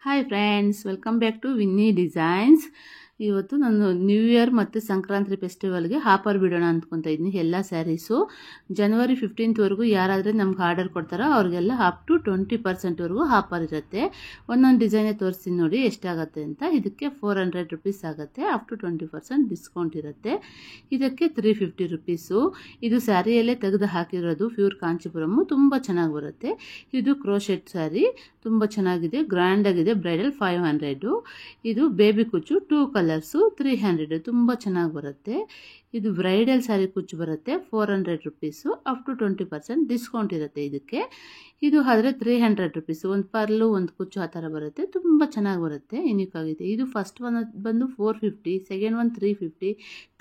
Hi friends, welcome back to Vinni designs. ಇವತ್ತು ನಾನು new year ಮತ್ತು ಸಂಕ್ರಾಂತಿ ಫೆಸ್ಟಿವಲ್ಗೆ ಆಫರ್ ಬಿಡೋಣ ಅಂದ್ಕೊತಾ ಇದ್ದೀನಿ. ಎಲ್ಲ ಸ್ಯಾರೀಸು ಜನವರಿ 15th ಯಾರಾದರೆ ನಮ್ಗೆ ಆರ್ಡರ್ ಕೊಡ್ತಾರೋ ಅವ್ರಿಗೆಲ್ಲ ಅಪ್ ಟು 20% ಆಫರ್ ಇರುತ್ತೆ. ಒಂದೊಂದು ಡಿಸೈನೇ ತೋರಿಸ್ತೀನಿ ನೋಡಿ ಎಷ್ಟಾಗುತ್ತೆ ಅಂತ. ಇದಕ್ಕೆ 400 rupees ಆಗುತ್ತೆ. ಅಪ್ ಟು 20% ಡಿಸ್ಕೌಂಟ್ ಇರುತ್ತೆ. ಇದಕ್ಕೆ 350 rupees. ಇದು ಸ್ಯಾರಿಯಲ್ಲೇ ತೆಗೆದು ಹಾಕಿರೋದು, ಪ್ಯೂರ್ ಕಾಂಚಿಪುರಮ್, ತುಂಬ ಚೆನ್ನಾಗಿ ಬರುತ್ತೆ. ಇದು ಕ್ರೋಶೆಟ್ ಸ್ಯಾರಿ, ತುಂಬ ಚೆನ್ನಾಗಿದೆ, ಗ್ರ್ಯಾಂಡ್ ಆಗಿದೆ. ಬ್ರೈಡಲ್ 500. ಇದು ಬೇಬಿ ಕುಚ್ಚು 2 ಕಲರ್ಸು 300, ತುಂಬ ಚೆನ್ನಾಗಿ ಬರುತ್ತೆ. ಇದು ಬ್ರೈಡಲ್ ಸ್ಯಾರಿ ಕುಚ್ಚು ಬರುತ್ತೆ 400 rupees. ಅಪ್ ಟು 20% ಡಿಸ್ಕೌಂಟ್ ಇರುತ್ತೆ ಇದಕ್ಕೆ. ಇದು ಆದರೆ 300 rupees. ಒಂದು ಪರ್ಲು ಒಂದು ಕುಚ್ಚು ಆ ಥರ ಬರುತ್ತೆ, ತುಂಬ ಚೆನ್ನಾಗಿ ಬರುತ್ತೆ, ಯುನಿಕ್ ಆಗಿದೆ. ಇದು ಫಸ್ಟ್ ಒನ್ ಬಂದು 450, second one 350,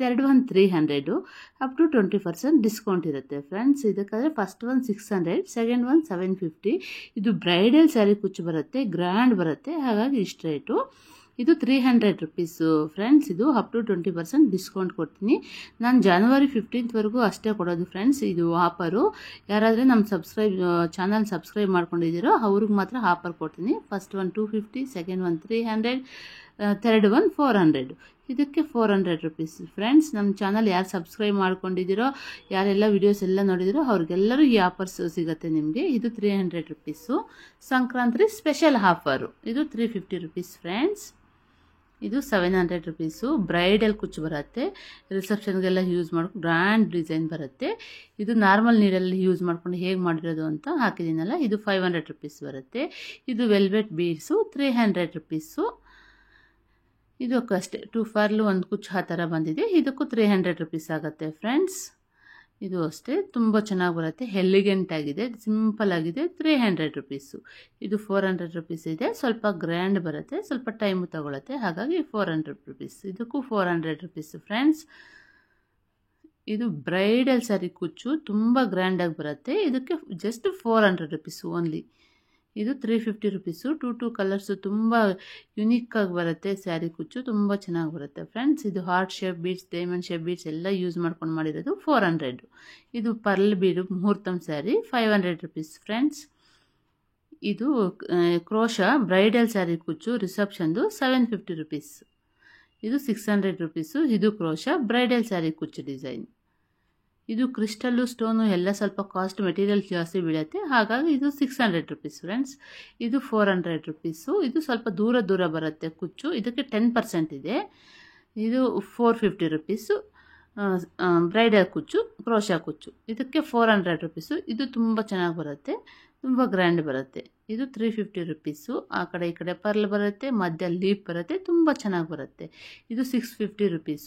third one 300. Up to 20% discount ಇರುತ್ತೆ ಫ್ರೆಂಡ್ಸ್. ಇದಕ್ಕಾದರೆ ಫಸ್ಟ್ ಒನ್ 600, ಸೆಕೆಂಡ್ ಒನ್ 750. ಇದು ಬ್ರೈಡಲ್ ಸ್ಯಾರಿ ಕುಚ್ಚು ಬರುತ್ತೆ, ಗ್ರ್ಯಾಂಡ್ ಬರುತ್ತೆ, ಹಾಗಾಗಿ ಇಷ್ಟು ರೇಟು. ಇದು 300 rupees ಫ್ರೆಂಡ್ಸ್. ಇದು ಅಪ್ ಟು 20% ಡಿಸ್ಕೌಂಟ್ ಕೊಡ್ತೀನಿ. ನಾನು ಜನವರಿ 15th ಅಷ್ಟೇ ಕೊಡೋದು ಫ್ರೆಂಡ್ಸ್ ಇದು ಆಫರು. ಯಾರಾದರೆ ನಮ್ಮ ಚಾನಲ್ ಸಬ್ಸ್ಕ್ರೈಬ್ ಮಾಡ್ಕೊಂಡಿದ್ದೀರೋ ಅವ್ರಿಗೆ ಮಾತ್ರ ಆಫರ್ ಕೊಡ್ತೀನಿ. First one 250, second one 300, third one 400. ಇದಕ್ಕೆ 400 rupees ಫ್ರೆಂಡ್ಸ್. ನಮ್ಮ ಚಾನಲ್ ಯಾರು ಸಬ್ಸ್ಕ್ರೈಬ್ ಮಾಡ್ಕೊಂಡಿದ್ದೀರೋ, ಯಾರೆಲ್ಲ ವಿಡಿಯೋಸ್ ಎಲ್ಲ ನೋಡಿದಿರೋ ಅವ್ರಿಗೆಲ್ಲರೂ ಈ ಆಫರ್ಸ್ ಸಿಗುತ್ತೆ ನಿಮಗೆ. ಇದು 300 rupees ಸಂಕ್ರಾಂತಿ ಸ್ಪೆಷಲ್ ಆಫರು. ಇದು 350 rupees ಫ್ರೆಂಡ್ಸ್. ಇದು 700 rupees ಬ್ರೈಡಲ್ ಕುಚ್ಚು ಬರುತ್ತೆ, ರಿಸೆಪ್ಷನ್ಗೆಲ್ಲ ಯೂಸ್ ಮಾಡ್ಕೊಂಡು ಗ್ರ್ಯಾಂಡ್ ಡಿಸೈನ್ ಬರುತ್ತೆ. ಇದು ನಾರ್ಮಲ್ ನೀರಲ್ಲಿ ಯೂಸ್ ಮಾಡ್ಕೊಂಡು ಹೇಗೆ ಮಾಡಿರೋದು ಅಂತ ಹಾಕಿದ್ದೀನಲ್ಲ, ಇದು 500 rupees ಬರುತ್ತೆ. ಇದು ವೆಲ್ವೆಟ್ ಬೀಡ್ಸು 300 rupees. ಇದಕ್ಕೂ ಅಷ್ಟೇ 2 ಪರ್ಲು ಒಂದು ಕುಚ್ಚು ಆ ಥರ ಬಂದಿದೆ. ಇದಕ್ಕೂ 300 rupees ಆಗುತ್ತೆ ಫ್ರೆಂಡ್ಸ್. ಇದು ಅಷ್ಟೇ ತುಂಬ ಚೆನ್ನಾಗಿ ಬರುತ್ತೆ, ಎಲಿಗೆಂಟ್ ಆಗಿದೆ, ಸಿಂಪಲ್ ಆಗಿದೆ. 300 rupees. ಇದು 400 rupees ಇದೆ, ಸ್ವಲ್ಪ ಗ್ರ್ಯಾಂಡ್ ಬರುತ್ತೆ, ಸ್ವಲ್ಪ ಟೈಮು ತಗೊಳುತ್ತೆ, ಹಾಗಾಗಿ 400 rupees. ಇದಕ್ಕೂ 400 rupees ಫ್ರೆಂಡ್ಸ್. ಇದು ಬ್ರೈಡಲ್ ಸ್ಯಾರಿ ಕುಚ್ಚು ತುಂಬ ಗ್ರ್ಯಾಂಡಾಗಿ ಬರುತ್ತೆ. ಇದಕ್ಕೆ ಜಸ್ಟ್ 400 rupees ಓನ್ಲಿ. ಇದು 350 rupees. 2 ಕಲರ್ಸು ತುಂಬ ಯುನಿಕ್ಕಾಗಿ ಬರುತ್ತೆ. ಸ್ಯಾರಿ ಕುಚ್ಚು ತುಂಬ ಚೆನ್ನಾಗಿ ಬರುತ್ತೆ ಫ್ರೆಂಡ್ಸ್. ಇದು heart shape beads, diamond shape beads ಎಲ್ಲ ಯೂಸ್ ಮಾಡ್ಕೊಂಡು ಮಾಡಿರೋದು 400. ಇದು ಪರ್ಲ್ ಬೀಡು ಮುಹೂರ್ತಂ ಸ್ಯಾರಿ 500 rupees ಫ್ರೆಂಡ್ಸ್. ಇದು ಕ್ರೋಶ ಬ್ರೈಡಲ್ ಸ್ಯಾರಿ ಕುಚ್ಚು ರಿಸೆಪ್ಷನ್ದು 750 rupees. ಇದು 600 rupees. ಇದು ಕ್ರೋಶ ಬ್ರೈಡಲ್ ಸ್ಯಾರಿ ಕುಚ್ಚು ಡಿಸೈನ್. ಇದು ಕ್ರಿಸ್ಟಲ್ಲು ಸ್ಟೋನು ಎಲ್ಲ ಸ್ವಲ್ಪ ಕಾಸ್ಟ್ ಮೆಟೀರಿಯಲ್ ಜಾಸ್ತಿ ಬೀಳುತ್ತೆ, ಹಾಗಾಗಿ ಇದು 600 rupees ಫ್ರೆಂಡ್ಸ್. ಇದು 400 rupees. ಇದು ಸ್ವಲ್ಪ ದೂರ ಬರುತ್ತೆ ಕುಚ್ಚು, ಇದಕ್ಕೆ 10% ಇದೆ. ಇದು 450 rupees ಬ್ರೈಡಲ್ ಕುಚ್ಚು, ಕ್ರೋಶಾ ಕುಚ್ಚು. ಇದಕ್ಕೆ 400 rupees. ಇದು ತುಂಬ ಚೆನ್ನಾಗಿ ಬರುತ್ತೆ, ತುಂಬ ಗ್ರ್ಯಾಂಡ್ ಬರುತ್ತೆ. ಇದು 350 rupees. ಆ ಕಡೆ ಈ ಕಡೆ ಪರ್ಲ್ ಬರುತ್ತೆ, ಮಧ್ಯ ಲೀಫ್ ಬರುತ್ತೆ, ತುಂಬ ಚೆನ್ನಾಗಿ ಬರುತ್ತೆ. ಇದು 650 rupees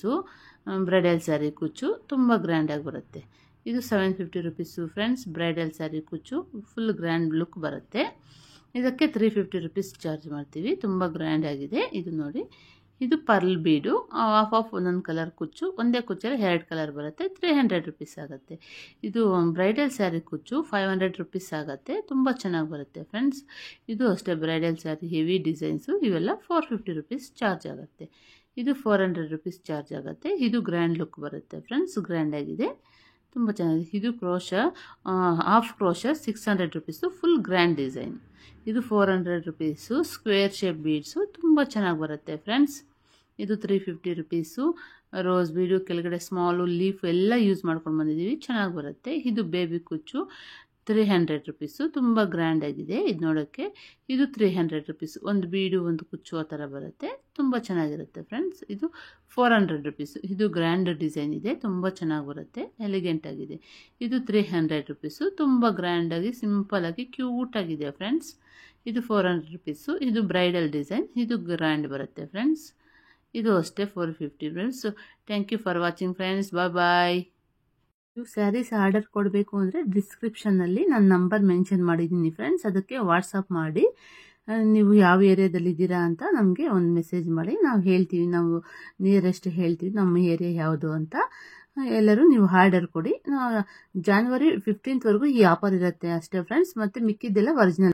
ಬ್ರೈಡಲ್ ಸ್ಯಾರಿ ಕುಚ್ಚು, ತುಂಬ ಗ್ರ್ಯಾಂಡಾಗಿ ಬರುತ್ತೆ. ಇದು 750 rupees ಫ್ರೆಂಡ್ಸ್ ಬ್ರೈಡಲ್ ಸ್ಯಾರಿ ಕುಚ್ಚು, ಫುಲ್ ಗ್ರ್ಯಾಂಡ್ ಲುಕ್ ಬರುತ್ತೆ. ಇದಕ್ಕೆ 350 rupees ಚಾರ್ಜ್ ಮಾಡ್ತೀವಿ, ತುಂಬ ಗ್ರ್ಯಾಂಡ್ ಆಗಿದೆ. ಇದು ನೋಡಿ, ಇದು ಪರ್ಲ್ ಬೀಡು, ಆಫ್ ಒಂದೊಂದು ಕಲರ್ ಕುಚ್ಚು, ಒಂದೇ ಕುಚ್ಚಲ್ಲಿ 2 ಕಲರ್ ಬರುತ್ತೆ, 300 rupees ಆಗುತ್ತೆ. ಇದು ಬ್ರೈಡಲ್ ಸ್ಯಾರಿ ಕುಚ್ಚು 500 rupees ಆಗುತ್ತೆ, ತುಂಬ ಚೆನ್ನಾಗಿ ಬರುತ್ತೆ ಫ್ರೆಂಡ್ಸ್. ಇದು ಅಷ್ಟೇ ಬ್ರೈಡಲ್ ಸ್ಯಾರಿ ಹೆವಿ ಡಿಸೈನ್ಸು, ಇವೆಲ್ಲ 450 rupees ಚಾರ್ಜ್ ಆಗುತ್ತೆ. ಇದು 400 rupees ಚಾರ್ಜ್ ಆಗುತ್ತೆ. ಇದು ಗ್ರ್ಯಾಂಡ್ ಲುಕ್ ಬರುತ್ತೆ ಫ್ರೆಂಡ್ಸ್, ಗ್ರ್ಯಾಂಡ್ ಆಗಿದೆ, ತುಂಬ ಚೆನ್ನಾಗಿದೆ. ಇದು crochet half crochet 600 rupees full grand design. ಇದು 400 rupees ಸ್ಕ್ವೇರ್ ಶೇಪ್ ಬೀಡ್ಸು, ತುಂಬ ಚೆನ್ನಾಗಿ ಬರುತ್ತೆ ಫ್ರೆಂಡ್ಸ್. ಇದು 350 rupees ರೋಸ್ ಬೀಡು, ಕೆಳಗಡೆ ಸ್ಮಾಲು ಲೀಫ್ ಎಲ್ಲ ಯೂಸ್ ಮಾಡ್ಕೊಂಡು ಬಂದಿದ್ದೀವಿ, ಚೆನ್ನಾಗಿ ಬರುತ್ತೆ. ಇದು ಬೇಬಿ ಕುಚ್ಚು 300 rupees, ತುಂಬ ಗ್ರ್ಯಾಂಡ್ ಆಗಿದೆ ಇದು ನೋಡೋಕ್ಕೆ. ಇದು 300 rupees, ಒಂದು ಬೀಡು ಒಂದು ಕುಚ್ಚು ಆ ಥರ ಬರುತ್ತೆ, ತುಂಬ ಚೆನ್ನಾಗಿರುತ್ತೆ ಫ್ರೆಂಡ್ಸ್. ಇದು 400 rupees. ಇದು ಗ್ರ್ಯಾಂಡ್ ಡಿಸೈನ್ ಇದೆ, ತುಂಬ ಚೆನ್ನಾಗಿ ಬರುತ್ತೆ, ಎಲಿಗೆಂಟ್ ಆಗಿದೆ. ಇದು 300 rupees, ತುಂಬ ಗ್ರ್ಯಾಂಡಾಗಿ ಸಿಂಪಲಾಗಿ ಕ್ಯೂಟಾಗಿದೆ ಫ್ರೆಂಡ್ಸ್. ಇದು 400 rupees. ಇದು ಬ್ರೈಡಲ್ ಡಿಸೈನ್, ಇದು ಗ್ರ್ಯಾಂಡ್ ಬರುತ್ತೆ ಫ್ರೆಂಡ್ಸ್. ಇದು ಅಷ್ಟೇ 450 friends. Thank you for watching friends, bye. ನೀವು ಸ್ಯಾರೀಸ್ ಆರ್ಡರ್ ಕೊಡಬೇಕು ಅಂದರೆ ಡಿಸ್ಕ್ರಿಪ್ಷನ್ನಲ್ಲಿ ನನ್ನ ನಂಬರ್ ಮೆನ್ಷನ್ ಮಾಡಿದ್ದೀನಿ ಫ್ರೆಂಡ್ಸ್, ಅದಕ್ಕೆ ವಾಟ್ಸಪ್ ಮಾಡಿ ನೀವು ಯಾವ ಏರಿಯಾದಲ್ಲಿದ್ದೀರಾ ಅಂತ ನಮಗೆ ಒಂದು ಮೆಸೇಜ್ ಮಾಡಿ, ನಾವು ಹೇಳ್ತೀವಿ, ನಾವು ನಿಯರೆಸ್ಟ್ ಹೇಳ್ತೀವಿ ನಮ್ಮ ಏರಿಯಾ ಯಾವುದು ಅಂತ. ಎಲ್ಲರೂ ನೀವು ಆರ್ಡರ್ ಕೊಡಿ. ಜನವರಿ 15th ಈ ಆಫರ್ ಇರುತ್ತೆ ಅಷ್ಟೇ ಫ್ರೆಂಡ್ಸ್, ಮತ್ತು ಮಿಕ್ಕಿದ್ದೆಲ್ಲ ಒರಿಜಿನಲ್.